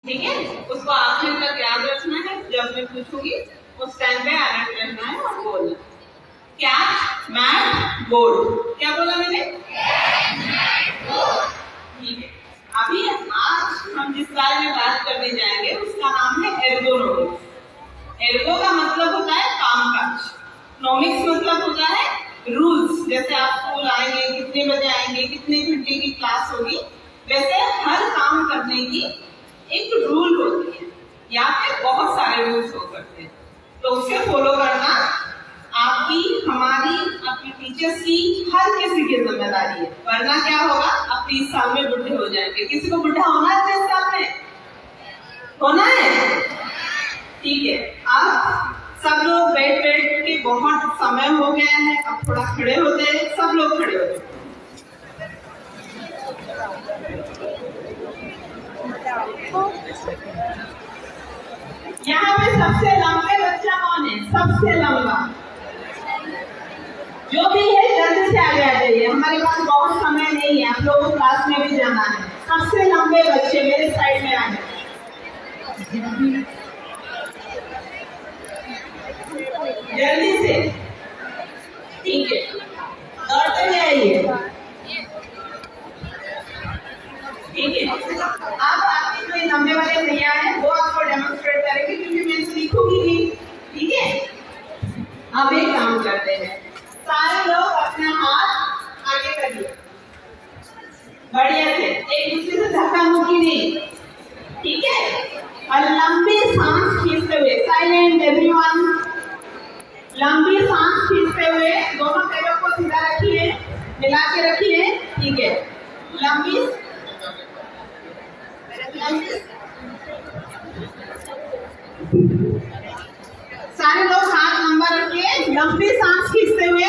ठीक है, उसको आखिर तक याद रखना है। जब मैं पूछूंगी उस टाइम पे अलर्ट रहना है और बोलना। Cat, mat, board. क्या बोला मैंने? ठीक है, अभी आज हम जिस बारे में बात करने जाएंगे उसका नाम है एर्गोनोमिक्स। एर्गो का मतलब होता है कामकाज, नॉमिक्स मतलब होता है रूल्स। जैसे आप स्कूल आएंगे, कितने बजे आएंगे, कितने घंटे की क्लास होगी, वैसे हर काम करने की एक रूल होती है, या फिर बहुत सारे रूल्स हो सकते हैं। तो उसे फॉलो करना आपकी, हमारी, आपकी टीचर्स की, हर किसी की जिम्मेदारी है। वरना क्या होगा, आप 30 साल में बुढ़े हो जाएंगे। किसी को बुढ़ा होना है 30 साल में? होना है? ठीक है, अब सब लोग बैठ बैठ के बहुत समय हो गया है, अब थोड़ा खड़े होते हैं। सब लोग खड़े हो जाए। यहाँ पे सबसे लंबे बच्चा कौन है? सबसे लंबा जो भी है जल्दी से आगे आ जाइए, हमारे पास बहुत समय नहीं है, आप लोगों को क्लास में भी जाना है। सबसे लंबे बच्चे मेरे साइड में आ जाए, जल्दी से। ठीक है, दौड़ते हुए आइए। ठीक है, अब आपके जो लंबे वाले भैया हैं वो आपको डेमोन्स्ट्रेट करेंगे, क्योंकि मैं तो लिखूंगी नहीं। ठीक है, अब एक काम करते हैं, सारे लोग अपना हाथ आगे करिए, बढ़िया से, एक दूसरे से धक्का मुक्की नहीं। ठीक है, और लंबी सांस खींचते हुए, साइलेंट एवरीवन, लंबी सांस खींचते हुए दोनों पैरों को सीधा रखिए, मिला के रखिए। ठीक है, लंबी सारे लोग हाथ लंबा रखिए, लंबी सांस खींचते हुए।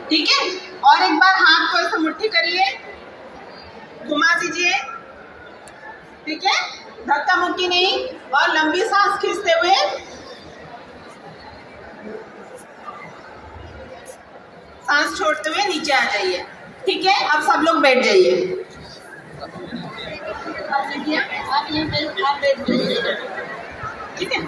ठीक है, और एक बार हाथ को ऐसे मुट्ठी करिए, घुमा दीजिए। ठीक है, धक्का मुक्की नहीं, और लंबी सांस खींचते हुए। सांस छोड़ते हुए नीचे आ जाइए। ठीक है, अब सब लोग बैठ जाइए। आप बैठ जाइए। ठीक है,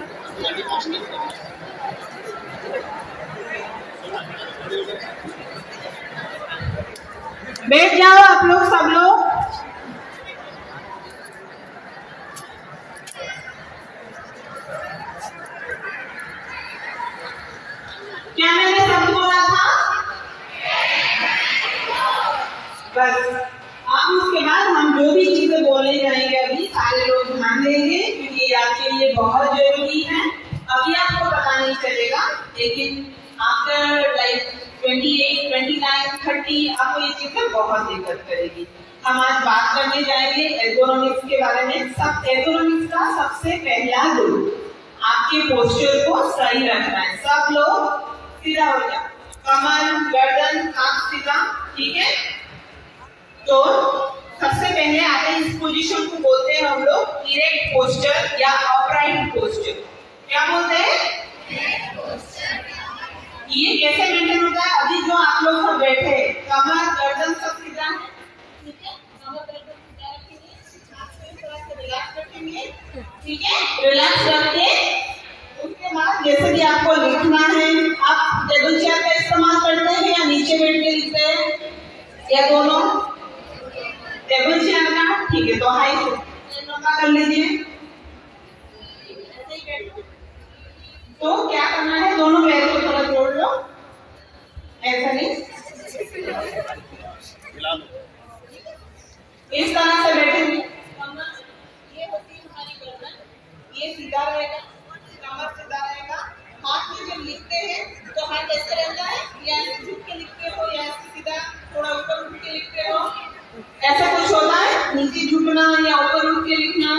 बैठ जाओ आप लोग, सब लोग। क्या मैंने शब्द बोला था? बस, अब उसके बाद हम जो भी चीजें बोलने जाएंगे अभी सारे लोग ध्यान देंगे, क्योंकि आपके लिए बहुत जरूरी है। अभी आपको पता नहीं चलेगा, लेकिन आफ्टर लाइक 28, 29, 30 आपको ये चीजें बहुत दिक्कत करेगी। हम आज बात करने जाएंगे एर्गोनॉमिक्स के बारे में। सब एर्गोनॉमिक्स का सबसे पहला रूल आपके पोस्चर को सही रखना है। सब लोग सीधा हो जाओ, कमर, गर्दन, हाथ सीधा। ठीक है, तो सबसे पहले आते हैं इस पोजीशन को बोलते हैं हम लोग इरेक्ट पोस्चर या अपराइट पोस्चर। क्या बोलते हैं? ये कैसे मेंटेन होता है? अभी जो आप लोग सब बैठे, कमर गर्दन सब सीधा है। ठीक है, कमर गर्दन सीधा रखेंगे, हाथ को थोड़ा सा रिलैक्स रखेंगे। ठीक है, रिलैक्स रखिए। उसके बाद जैसे कि आपको लिखना है, आप टेबल चेयर का इस्तेमाल करते हैं या नीचे बैठ के लिखते हैं, या दोनों? टेबल चेयर का। ठीक है, तो हाई लंबा कर लीजिए। तो क्या करना है, दोनों पैर को थोड़ा जोड़ लो, ऐसा नहीं, इस तरह से बैठेंगे। ये होती है हमारी गर्दन, ये सीधा रहेगा, कमर सीधा रहेगा। हाथ में जब लिखते हैं तो हाथ ऐसे रहता है, या ऐसे झुक के लिखते हो, या ऐसे सीधा थोड़ा ऊपर उठ के लिखते हो, ऐसा कुछ होता है, नीचे झुकना या ऊपर उठ के लिखना।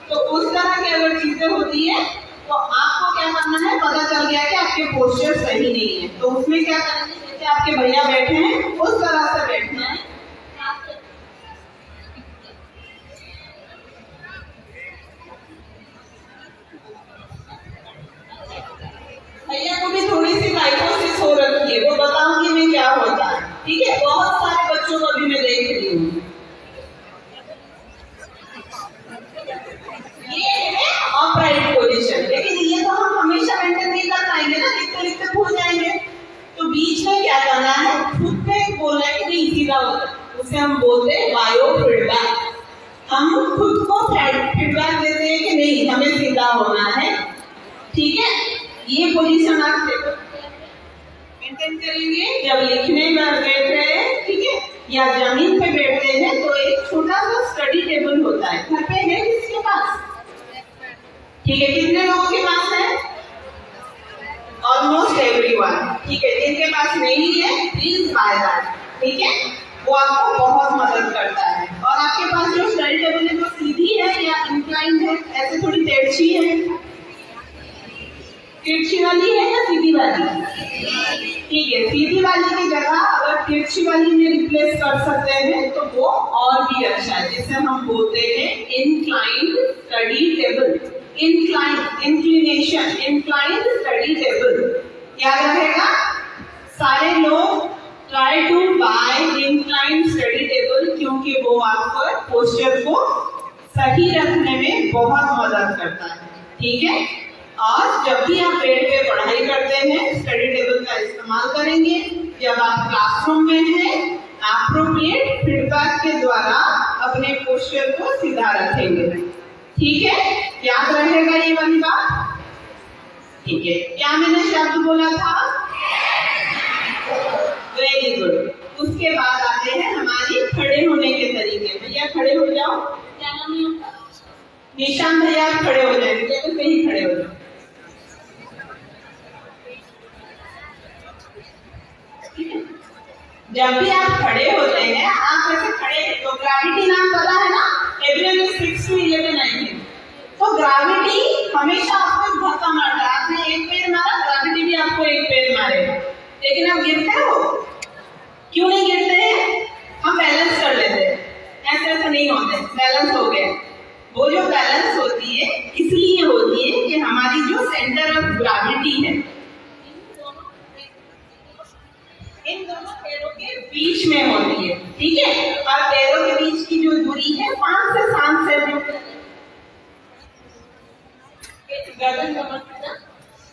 तो उस तरह की अगर चीजें होती है तो आपको क्या करना है, पता चल गया कि आपके पोस्चर सही नहीं है, तो उसमें क्या करना है, जैसे आपके भैया बैठे हैं उस तरह से बैठना है। भैया को भी थोड़ी सी लाइकोसिस हो रखी है, वो बताऊंगी बच्चों को अभी मैं देख रही हूँ, ये है अपराइट पोजीशन। लेकिन ये तो हम हमेशा मेंटेन नहीं कर पाएंगे ना, लिखते लिखते भूल जाएंगे। तो बीच में क्या करना है, खुद पे बोलना है कि नहीं सीधा होता, उसे हम बोलते हैं बायो फीडबैक। हम खुद को फीडबैक देते हैं कि नहीं हमें सीधा होना है, ठीक है। ये पोजीशन आप मेंटेन करेंगे जब लिखने में बैठ रहे हैं, ठीक है, या जमीन पे बैठते हैं तो एक छोटा सा स्टडी टेबल होता है, घर पे है किसके पास, ठीक है, कितने लोगों के पास है, ऑलमोस्ट एवरीवन, ठीक है। जिनके पास नहीं है प्लीज बाय दैट, ठीक है, वो आपको बहुत मदद करता है। और आपके पास जो स्टडी टेबल है वो सीधी है या इंक्लाइंड है, ऐसे थोड़ी तिरछी है, तिरछी वाली है या सीधी वाली, ठीक है। सीधी वाली की जगह अगर तिरछी वाली में रिप्लेस कर सकते हैं तो वो और भी अच्छा है, जिसे हम बोलते हैं inclined study table, inclined study table. याद रहेगा, सारे लोग try to buy inclined study table, क्योंकि वो आपको पोस्चर को सही रखने में बहुत मदद करता है, ठीक है। और जब भी आप बेड पे पढ़ाई करते हैं स्टडी टेबल का इस्तेमाल करेंगे। जब आप क्लासरूम में हैं एप्रोप्रिएट फीडबैक के द्वारा अपने पोस्चर को सीधा रखेंगे, ठीक है। याद रहेगा ये वाली बात, ठीक है। क्या मैंने शब्द बोला था, वेरी गुड। उसके बाद आते हैं हमारी खड़े होने के तरीके। भैया खड़े हो जाओ, क्या नाम है आपका, निशान भैया, खड़े हो जाएंगे तो कहीं खड़े हो जाओ, जब भी आप खड़े होते हैं आप ऐसे खड़े, तो ग्रेविटी नाम पता है ना, everyone is 6 to 11 I think। तो ग्रेविटी हमेशा आपको एक धक्का मारता है, आपने एक पैर मारा, ग्रेविटी भी आपको एक पैर मारेगा, लेकिन आप गिरते हो, क्यों नहीं गिरते हैं, हम बैलेंस कर लेते हैं, ऐसे ऐसे नहीं होते, बैलेंस हो गया। वो जो बैलेंस होती है इसलिए होती है कि हमारी जो सेंटर ऑफ ग्रेविटी है इन दोनों पैरों के बीच में होती है, ठीक है। और पैरों के बीच की जो दूरी है 5 से 7 सेंटीमीटर।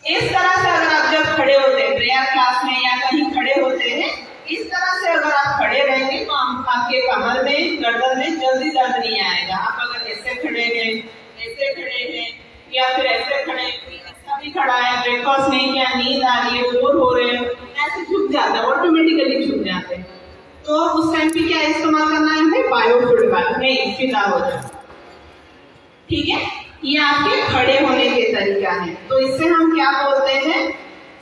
इस तरह से अगर आप जब खड़े होते हैं प्रेयर क्लास में या कहीं खड़े होते हैं, इस तरह से अगर आप खड़े रहेंगे तो आपके कमर में, गर्दन में जल्दी दर्द नहीं आएगा। आप अगर ऐसे खड़े हैं, ऐसे खड़े हैं या फिर ऐसे खड़े, ऐसा भी खड़ा है, ब्रेकफास्ट नहीं किया, नींद आ रही है, बोर हो रहे हो, ऐसे झुक जाता है, ऑटोमेटिकली झुक जाते हैं। तो उस टाइम पे क्या इस्तेमाल करना है हमें, बायो फीडबैक, नहीं सीधा हो जाए, ठीक है। ये आपके खड़े होने के तरीका है। तो इससे हम क्या बोलते हैं,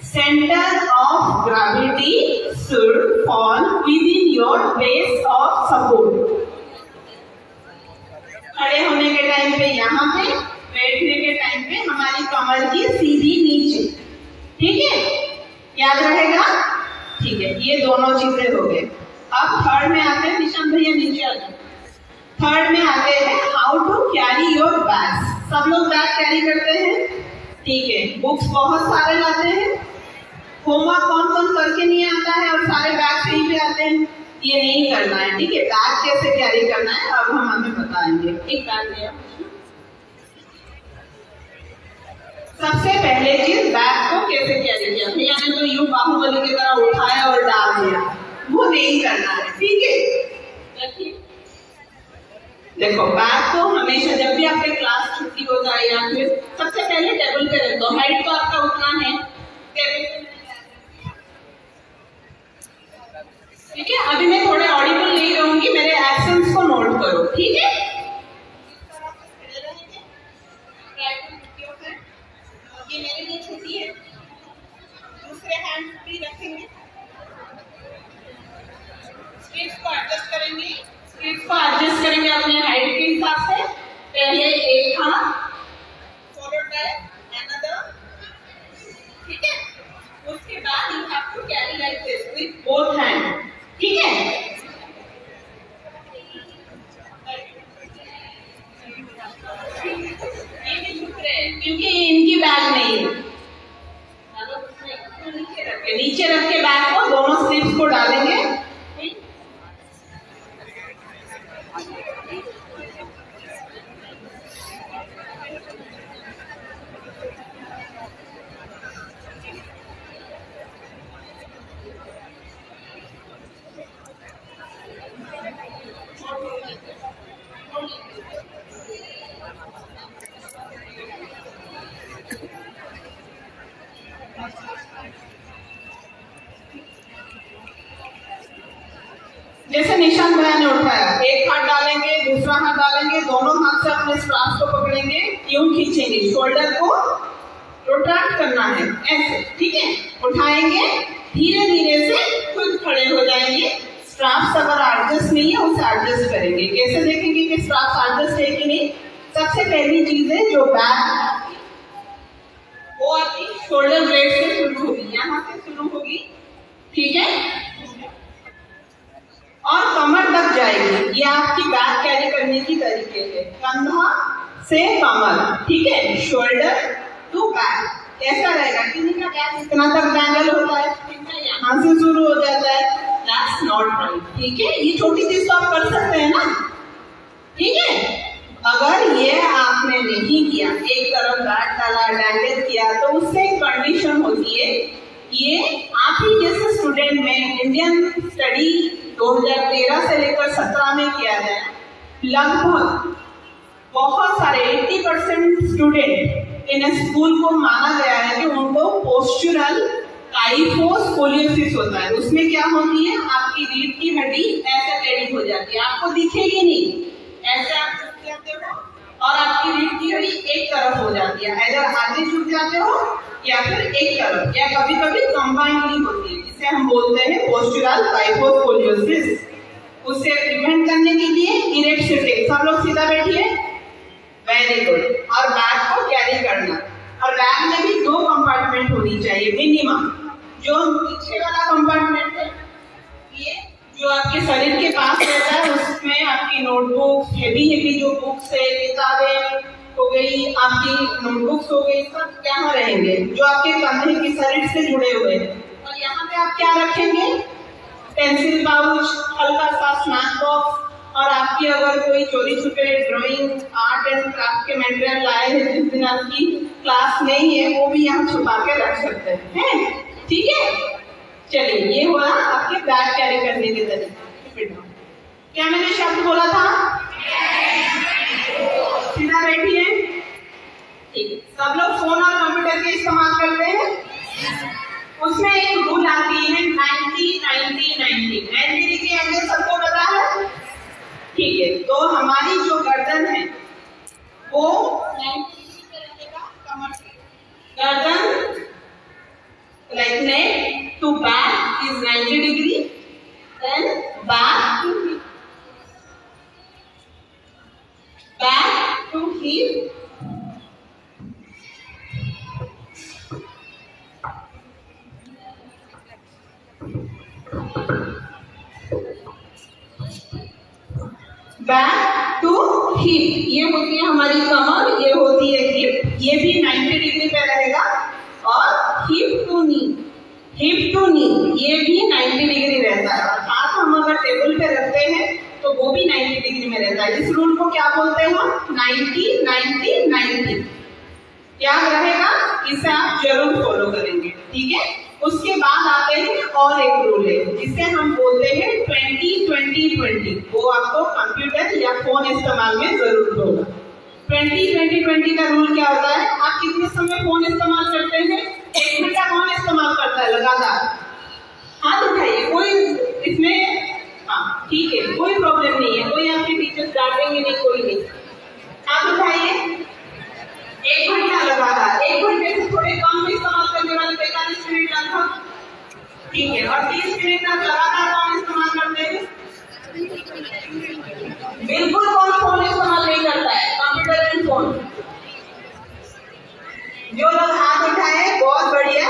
centre of gravity should fall with in your base of support. खड़े होने के टाइम पे यहाँ पे, बैठने के टाइम पे हमारी कमर की सीधी नीचे, ठीक है, याद रहेगा, ठीक है। ये दोनों चीजें हो गए। अब थर्ड में आते हैं, निशान भैया नीचे आ जाओ। थर्ड में आते हैं how to carry your bags. सब लोग बैग कैरी करते हैं, ठीक है, बुक्स बहुत सारे लाते हैं, होमवर्क कौन कौन करके नहीं आता है और सारे बैग सही पे आते हैं, ये नहीं करना है, ठीक है। बैग कैसे कैरी करना है अब हम हमें बताएंगे। एक बैग लिया, सबसे पहले चीज बैग को कैसे कैरी किया, भैया ने तो यूं बाहुबली की तरह उठाया और डाल दिया, वो नहीं करना है, ठीक है। रखिए, देखो बैग को हमेशा जब भी आपके क्लास छुट्टी हो जाए या फिर सबसे पहले टेबल पे रख दो। हाइट तो आपका उतना है, टेबल पे, ठीक है। अभी मैं थोड़े ऑडिबल नहीं रहूंगी, मेरे एक्शंस को नोट करो, ठीक है। ये मेरे लिए छोटी है, दूसरे हैंड भी रखेंगे, स्ट्रिप्स को एडजस्ट करेंगे, स्ट्रिप्स को एडजस्ट करेंगे अपने हाइट के हिसाब से। पहले एक हाथ फॉलोड बाय अनदर, ठीक है। उसके बाद you have to carry like this with both hand, ठीक है। क्योंकि इनकी बैग नहीं है, नीचे रख के बैग को दोनों स्लिप्स को डालेंगे, जैसे निशांत भैया ने उठाया, एक हाथ डालेंगे, दूसरा हाथ डालेंगे, दोनों हाथ से अपने स्ट्राप्स को पकड़ेंगे, यूं खींचेंगे, शोल्डर को रोटेट करना है ऐसे, ठीक है। उठाएंगे, धीरे धीरे से खुद खड़े हो जाएंगे। स्ट्राप्स अगर एडजस्ट नहीं है उसे एडजस्ट करेंगे। कैसे देखेंगे कि स्ट्राप्स एडजस्ट है कि नहीं? सबसे पहली चीज है जो बैक वो आपकी शोल्डर ब्लेड से शुरू होगी, यहाँ से शुरू होगी, ठीक है, और कमर तक जाएगी। ये आपकी बैक कैरी करने की तरीके है, कंधा से कमर, ठीक है, शोल्डर टू बैक। कैसा रहेगा? किसी का बैक इतना तक बैंगल होता है, यहाँ से शुरू हो जाता है, दैट्स नॉट राइट, ठीक है। ये छोटी चीज तो आप कर सकते हैं ना, ठीक है। अगर ये आपने नहीं किया, एक तरफ बैक डाला, डैंगल किया, तो उससे एक कंडीशन होती है, ये आप ही जैसे स्टूडेंट में इंडियन स्टडी 2013 से लेकर 17 में किया गया, लगभग बहुत सारे 80% स्टूडेंट इन स्कूल को माना गया है कि उनको पोस्चरल काइफोस्कोलियोसिस होता है। उसमें क्या होती है, आपकी रीढ़ की हड्डी ऐसे टेढ़ी हो जाती है, आपको दिखेगी नहीं, ऐसे आप झुक जाते हो और आपकी रीढ़ की हड्डी एक तरफ हो जाती है, इधर आगे झुक जाते हो या फिर एक तरफ, या कभी कभी कंबाइंडली होती है, जिसे हम बोलते हैं पोस्चरल काइफोस्कोलियोसिस। उससे प्रिवेंट करने के लिए इरेक्ट सिटिंग, सब लोग सीधा बैठिए, वेरी गुड, और बैग को कैरी करना, और बैग में भी 2 कंपार्टमेंट होनी चाहिए मिनिमम। जो पीछे वाला कंपार्टमेंट है, ये जो आपके शरीर के पास रहता है, उसमें आपकी नोटबुक, हेवी जो बुक्स है, किताबें हो गई, आपकी नोटबुक्स हो गई, सब यहाँ रहेंगे, जो आपके कंधे की शरीर से जुड़े हुए हैं। और यहाँ पे आप क्या रखेंगे? पेंसिल पाउच, हल्का सा स्नैक बॉक्स, और आपकी अगर कोई चोरी छुपे ड्राइंग, आर्ट एंड क्राफ्ट के मटेरियल लाए हैं जिस दिन आपकी क्लास नहीं है, वो भी यहाँ छुपा के रख सकते हैं, ठीक है। चलिए, ये हुआ आपके बैग कैरी करने के तरीके। क्या मैंने शब्द बोला था? सीधा बैठिए, ठीक है। सब लोग फोन और कंप्यूटर के इस्तेमाल करते हैं, उसमें एक रूल आती है 90-90-90। 90 डिग्री एंगल सबको पता है, ठीक है। तो हमारी जो गर्दन है वो 90 डिग्री पे रहेगा, कमर से गर्दन like neck to back is 90 degree, then back to hip, back to hip, ये होती है हमारी कमर, ये होती है हिप, ये भी 90 डिग्री पे रहेगा। और हिप टू नी, ये भी 90 डिग्री रहता है। और हाथ हम अगर टेबल पे रखते हैं तो वो भी 90 डिग्री में रहता है। इस रूल को क्या बोलते हैं हम? 90-90-90। याद रहेगा, इसे आप जरूर फॉलो करेंगे, ठीक है। उसके बाद आते हैं और एक रूल है, जिसे हम बोलते हैं 20-20-20। वो आपको कंप्यूटर या फोन इस्तेमाल में जरूर होगा। 20-20-20 का रूल क्या होता है? आप कितने समय फोन इस्तेमाल करते हैं? 1 घंटा कौन इस्तेमाल करता है लगातार? हाथ उठाइए, कोई इसमें, हाँ ठीक है, कोई प्रॉब्लम नहीं है, कोई आपके टीचर्स डांटेंगे नहीं, कोई नहीं। हाथ उठाइए, 1 घंटा लगातार, 1 घंटे से थोड़े कम इस्तेमाल करने वाले 45 मिनट लगभग, ठीक है। और 30 मिनट तक लगातार कौन इस्तेमाल करते हैं? बिल्कुल कौन फोन इस्तेमाल नहीं करता है? Computer and phone. जो लोग हाथ उठाए बहुत बढ़िया,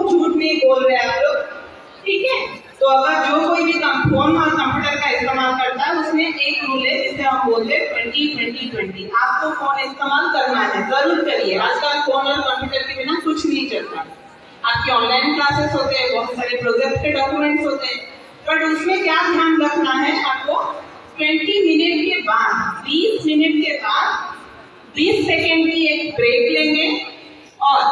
झूठ नहीं बोल रहे आप लोग, ठीक है। तो अगर जो कोई भी फोन और कंप्यूटर का इस्तेमाल करता है, उसमें एक रूल है जिसे हम बोलते हैं 20-20-20। आपको फोन इस्तेमाल करना है, जरूर करिए। आजकल फोन और कंप्यूटर के बिना कुछ नहीं चलता। आपके ऑनलाइन क्लासेस होते हैं, बहुत सारे प्रोजेक्ट के डॉक्यूमेंट्स होते हैं, बट उसमें क्या ध्यान रखना है आपको? 20 मिनट के बाद, 20 मिनट के बाद 20 सेकेंड की एक ब्रेक लेंगे और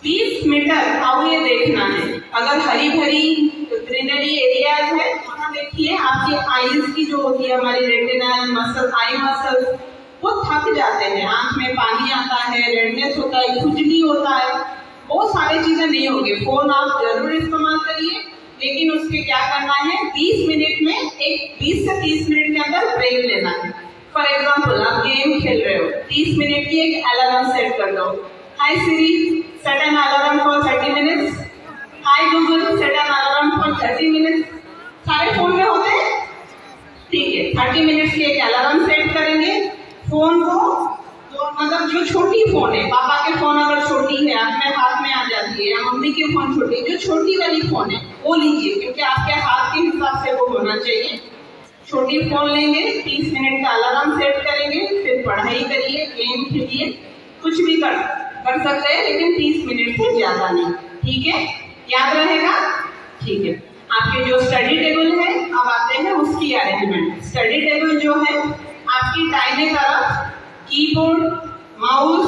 20 मीटर आगे देखना है। अगर हरी भरी ग्रीनरी एरियाज है, वहाँ देखिए आपकी आईज की जो होती है, हमारी रेटिनल मसल, आई मसल, वो थक जाते हैं, आंख में पानी आता है, रेडनेस होता है, खुजली होता है, बहुत सारी चीजें नहीं होंगी। फोन आप जरूर इस्तेमाल करिए, लेकिन उसके क्या करना है, 20 मिनट में एक 20 से 30 मिनट के अंदर ब्रेक लेना है। फॉर एग्जाम्पल आप गेम खेल रहे हो, 30 मिनट की एक अलार्म सेट कर दो। Hi Siri, set an alarm for 30 minutes. Hi Google, set an alarm for 30 minutes. सारे फोन में होते हैं, ठीक है। 30 मिनट्स की एक अलार्म सेट करेंगे। फोन को मतलब जो छोटी फोन है, पापा के फोन अगर छोटी है, आपके हाथ में आ जाती है, या मम्मी के फोन छोटी, जो छोटी वाली फोन है वो लीजिए, क्योंकि आपके हाथ के हिसाब से वो होना चाहिए। छोटी फोन लेंगे, 30 मिनट का अलार्म सेट करेंगे, फिर पढ़ाई करिए, गेम खेलिए, कुछ भी कर सकते हैं, लेकिन 30 मिनट से ज्यादा नहीं, ठीक है। याद रहेगा, ठीक है। आपके जो स्टडी टेबल है, अब आते हैं उसकी अरेंजमेंट। स्टडी टेबल जो है आपकी दाहिने तरफ कीबोर्ड, माउस,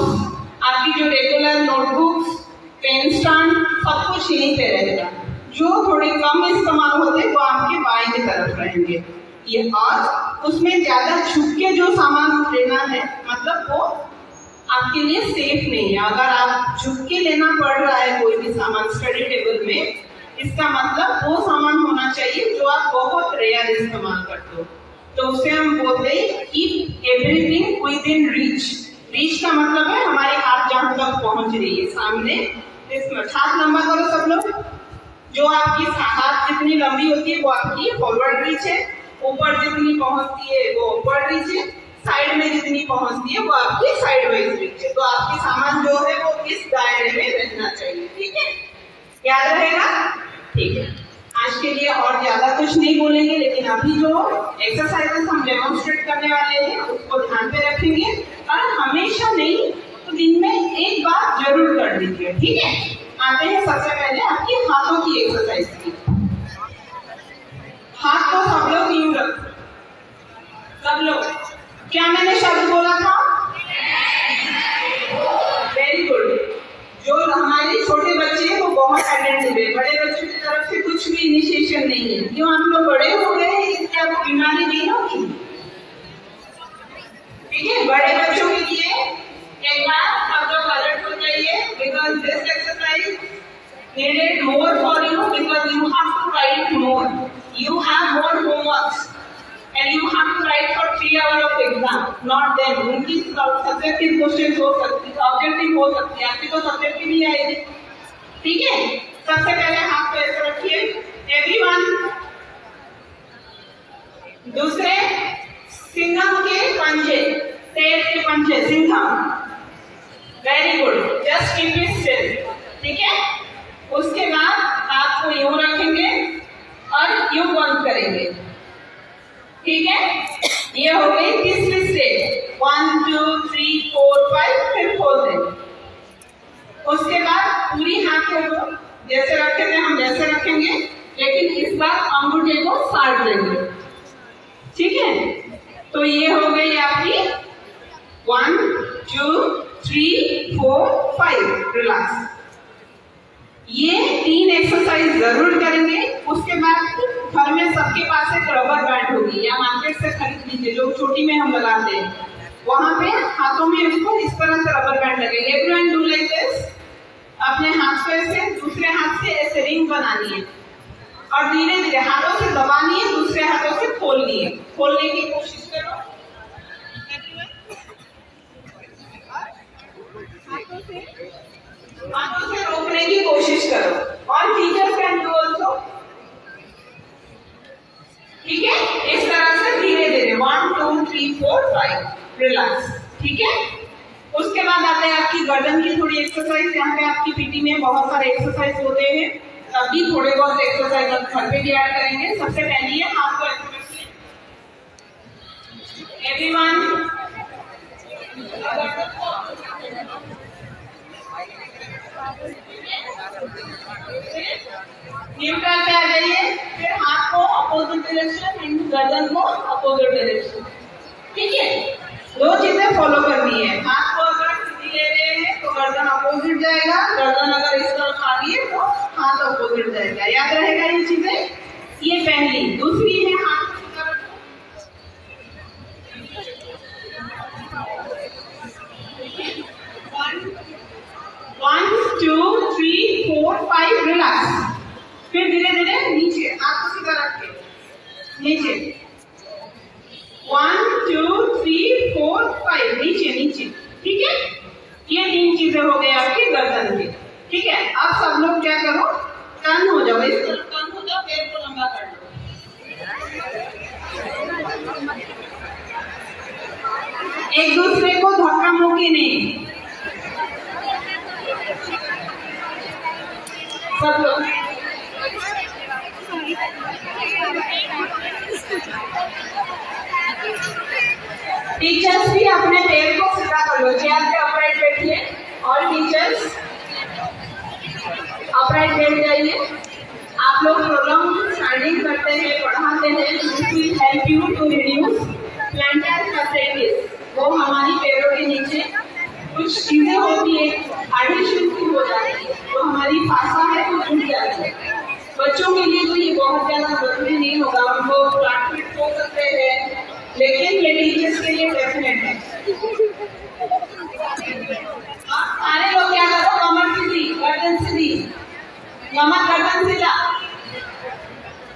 आपकी जो रेगुलर नोटबुक्स, पेन स्टैंड, सब कुछ यहीं पे रहेगा। जो थोड़े कम इस्तेमाल होते हैं वो आपके बाएं की तरफ रहेंगे। ये और उसमें ज्यादा झुक के जो सामान लेना है, मतलब वो आपके लिए सेफ नहीं है। अगर आप झुक के लेना पड़ रहा है कोई भी सामान स्टडी टेबल में, इसका मतलब वो सामान होना चाहिए जो आप बहुत रेयर इस्तेमाल करते हो। तो उसे हम बोलते हैं keep everything with in reach. Reach का मतलब है हमारे हाथ जहां तक पहुंच रही है, सामने। हाथ लंबा करो सब लोग। जो आपकी हाथ जितनी लंबी होती है वो आपकी फॉरवर्ड रीच है, ऊपर जितनी पहुंचती है वो ऊपर रीच है, साइड में जितनी पहुंचती है वो आपकी साइड वाइज रीच है। तो आपकी सामान जो है वो इस दायरे में रहना चाहिए, ठीक है। याद रहेगा, ठीक है। आज के लिए और ज्यादा कुछ नहीं बोलेंगे, लेकिन अभी जो एक्सरसाइजेस हम डेमोन्स्ट्रेट करने वाले हैं उसको ध्यान पे रखेंगे, और हमेशा नहीं तो दिन में एक बार जरूर कर दीजिए, ठीक है। आते हैं सबसे पहले आपकी हाथों की एक्सरसाइज की। हाथ को सब लोग यूं रखो, सब लोग। क्या मैंने शब्द बोला था? Very good. जो हमारे छोटे बच्चे हैं वो बहुत अटेंटिव है, बड़े बच्चों की तरफ से कुछ भी इनिशिएशन नहीं है। क्यों? आप लोग बड़े हो गए हैं, इसलिए आपको बीमारी नहीं होगी, ठीक है। बड़े बच्चों के लिए एक बार आप लोग अलर्ट हो जाइए, because this exercise needed more for you, because you have to write more. You have more homeworks and you have to write for 3 hours of exam, not them. उनकी सब्जेक्टिव क्वेश्चन हो सकती है, objective हो सकती है, आपकी तो subjective ही आएगी, ठीक है। सबसे पहले हाथ को ऐसे रखिए, एवरीवन। दूसरे सिंघम के पंजे, शेर के पंजे, Singham. Very good, just keep it still, ठीक है। उसके बाद हाथ को यूं रखेंगे और यूं बंद करेंगे, ठीक है। ये हो गई तीसरी स्टेज, 1 2 3 4 5, फिर खोल देंगे। उसके बाद पूरी हाथों को जैसे रखे थे हम वैसे रखेंगे, लेकिन इस बार अंगूठे को साट देंगे, ठीक है। तो ये हो गई आपकी 1 2 3 4 5, रिलैक्स। ये 3 एक्सरसाइज जरूर करेंगे। उसके बाद घर में सबके पास एक रबर बैंड होगी, या मार्केट से खरीद लीजिए, जो छोटी में हम लगाते हैं, वहां पे हाथों में उसको इस तरह से रबर बैंड लगेगा। Everyone do like this. अपने हाथ को ऐसे, दूसरे हाथ से ऐसे रिंग बनानी है, और धीरे धीरे हाथों से दबानी है, दूसरे हाथों से खोलनी है। खोलने की कोशिश करो, हाथों से रोकने की कोशिश करो। और टीचर्स कैन डू ऑल्सो, ठीक है। इस तरह से धीरे धीरे 1 2 3 4 5, रिलैक्स, ठीक है। उसके बाद आते हैं आपकी गर्दन की थोड़ी एक्सरसाइज। यहाँ पे आपकी पीटी में बहुत सारे एक्सरसाइज होते हैं, तभी थोड़े बहुत एक्सरसाइज आप घर पे भी ऐड करेंगे। सबसे पहली है हाथ को ऐसे रखिए, एवरीवन। न्यूट्रल पे आ जाइए, फिर हाथ को अपोजिट डायरेक्शन, गर्दन को अपोजिट डायरेक्शन, ठीक है। 2 चीजें फॉलो करनी है। हाथ को अगर सीधी ले रहे हैं तो गर्दन अपोजिट जाएगा, गर्दन अगर इस तरफ आ रही है तो हाथ अपोजिट जाएगा। याद रहेगा ये चीजें, ये पहली। दूसरी है हाथ को सीधा रखो, 1 2 3 4 5, रिलैक्स। फिर धीरे धीरे नीचे, हाथ सीधा रख के नीचे, 1 2 3 4 5 नीचे नीचे, ठीक है। ये 3 चीजें हो गई आपकी गर्दन की, ठीक है। अब सब लोग क्या करो, टर्न हो जाओ, इस तरह टर्न हो जाओ, पैर को लंबा कर लो। एक दूसरे को धक्का मुक्की नहीं, सब लोग। टीचर्स भी अपने पैर को सीधा कर लो, चेयर पे अपराइट बैठिए और टीचर्स अपराइट बैठ जाइए। आप लोग प्रोग्राम स्टैंडिंग करते हैं, पढ़ाते हैं, will help you to reduce planter facilities. वो हमारी पैरों के नीचे कुछ चीजें होती है, एडिशन की हो जाती है, तो हमारी फासा है वो जुड़ जाती है। बच्चों के लिए तो ये बहुत ज्यादा जरूरी नहीं होगा, उनको फ्लैट फिट हो सकते हैं, लेकिन ये टीचर्स के लिए डेफिनेट है। सारे लोग क्या करो, कमर सीधी, गर्दन सीधी, कमर गर्दन सीधा,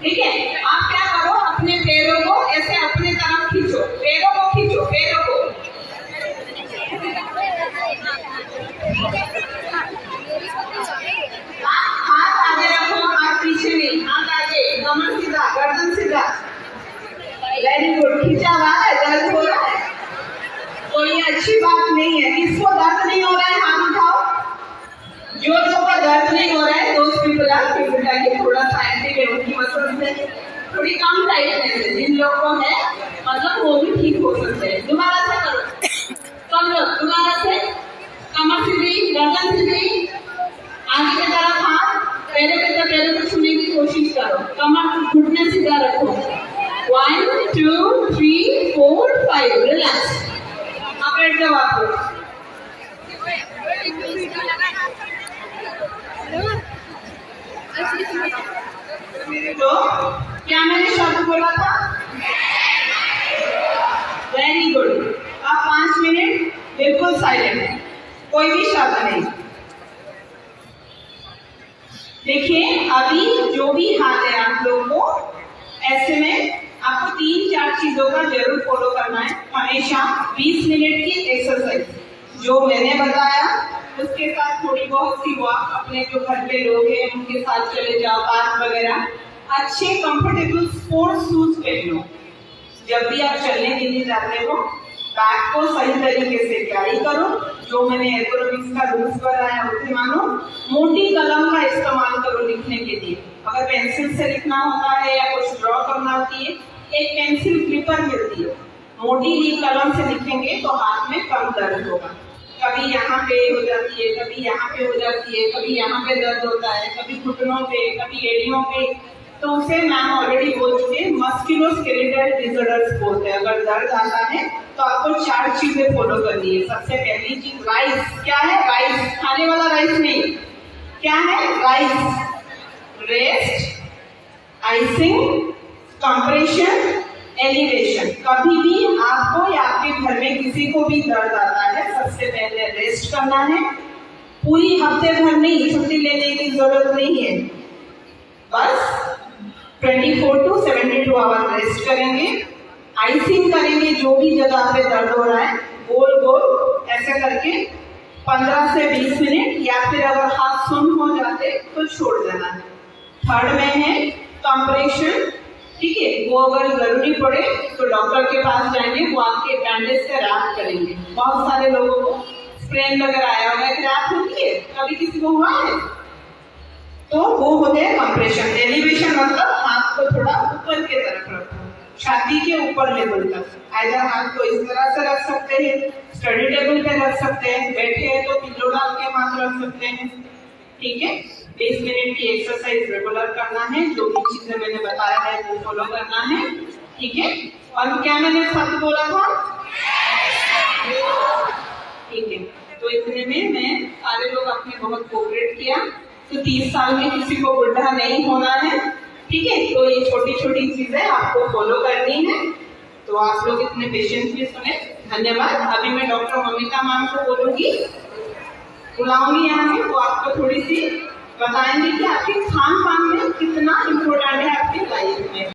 ठीक है। आप क्या करो, अपने पैरों को ऐसे अपने तरफ खींचो, पैरों को खींचो, पैरों को, हाथ आगे रखो, हाथ पीछे नहीं, हाथ आगे, कमर सीधा, गर्दन सीधा। वेरी गुड, खींचा हुआ है, दर्द हो रहा है तो ये अच्छी बात नहीं है। किसको दर्द नहीं हो रहा है, हाथ उठाओ। जो लोगों को दर्द नहीं हो रहा है, दोस्त पीपल की थोड़ा सा एक्टिव है, उनकी मसल से थोड़ी कम टाइटनेस है, जिन लोगों को है मतलब वो भी ठीक हो सकते हैं। दोबारा से करो, कम लोग, दोबारा से, कमर सीधी, गर्दन सीधी, आगे की तरफ हाथ, पैरों को छूने की कोशिश करो, कमर घुटने सीधा रखो। 1 2 3 4 5 रिलैक्स। आप बैठ जाओ, आप तो क्या मैंने शब्द बोला था, वेरी गुड। अब 5 मिनट बिल्कुल साइलेंट, कोई भी शब्द नहीं। देखिए अभी जो भी हाथ है आप लोगों को, ऐसे में आपको 3-4 चीजों का जरूर फॉलो करना है हमेशा। 20 मिनट की एक्सरसाइज जो मैंने बताया, उसके साथ थोड़ी बहुत सी वॉक, अपने जो घर पे लोग हैं उनके साथ चले जाओ, पार्क वगैरह। अच्छे कंफर्टेबल स्पोर्ट्स शूज पहन लो जब भी आप चलने के लिए जाते हो। बैग को सही तरीके से कैरी करो, जो मैंने एरोबिक्स का रूल्स बताया उसे मानो। मोटी कलम का इस्तेमाल करो लिखने के लिए, अगर पेंसिल से लिखना होता है या कुछ ड्रॉ करना होती है, एक पेंसिल क्लिपर मिलती है, मोटी कलम से लिखेंगे तो हाथ में कम दर्द होगा। कभी यहाँ पे हो जाती है, कभी यहाँ पे हो जाती है, कभी यहाँ पे दर्द होता है, कभी घुटनों पे, कभी एड़ियों पे, तो उसे मैम ऑलरेडी बोल चुके मस्कुलोस्केलेटल डिसऑर्डर्स बोलते हैं। अगर दर्द आता है तो आपको 4 चीजें फॉलो करनी है। सबसे पहली चीज राइस, क्या है राइस, खाने वाला राइस नहीं, क्या है rice, rest, icing, compression, elevation. कभी भी आपको या आपके घर में किसी को भी दर्द आता है, सबसे पहले रेस्ट करना है। पूरी हफ्ते भर नहीं, छुट्टी लेने की जरूरत नहीं है, बस 24 to 72 आवर रेस्ट करेंगे। आइसिंग करेंगे, जो भी जगह पे दर्द हो रहा है गोल गोल ऐसे करके 15 से 20 मिनट, या फिर अगर हाथ सुन हो जाते तो छोड़ देना है। थर्ड में है कंप्रेशन, ठीक है, वो अगर जरूरी पड़े तो डॉक्टर के पास जाएंगे, वो आपके बैंडेज से रैप करेंगे। बहुत सारे लोगों को स्प्रेन वगैरह आया होगा, रैप होती है, कभी किसी को हुआ है, तो वो होते हैं कंप्रेशन। एलिवेशन मतलब हाथ को थोड़ा ऊपर के तरफ रखो, छाती के ऊपर लेवल तक। आइदर हाथ को इस तरह से रख सकते हैं, स्टडी टेबल पे रख सकते हैं, बैठे हैं तो पिल्लो डाल के हाथ रख सकते हैं, ठीक है। 20 मिनट की एक्सरसाइज रेगुलर करना है, जो भी चीजें मैंने बताया है वो फॉलो करना है, ठीक है। और क्या मैंने शब्द बोला था, ठीक है। तो इतने में मैं सारे लोग आपने बहुत कोऑपरेट किया। तो 30 साल में किसी को बुढ़ा नहीं होना है, ठीक है। तो ये छोटी छोटी चीजें आपको फॉलो करनी है। तो आप लोग इतने पेशेंटली सुने, धन्यवाद। अभी मैं डॉक्टर ममिता मैम को बोलूंगी, बुलाऊंगी यहाँ पे, वो आपको थोड़ी सी बताएंगे कि आपके खान पान में कितना इम्पोर्टेंट है आपकी लाइफ में।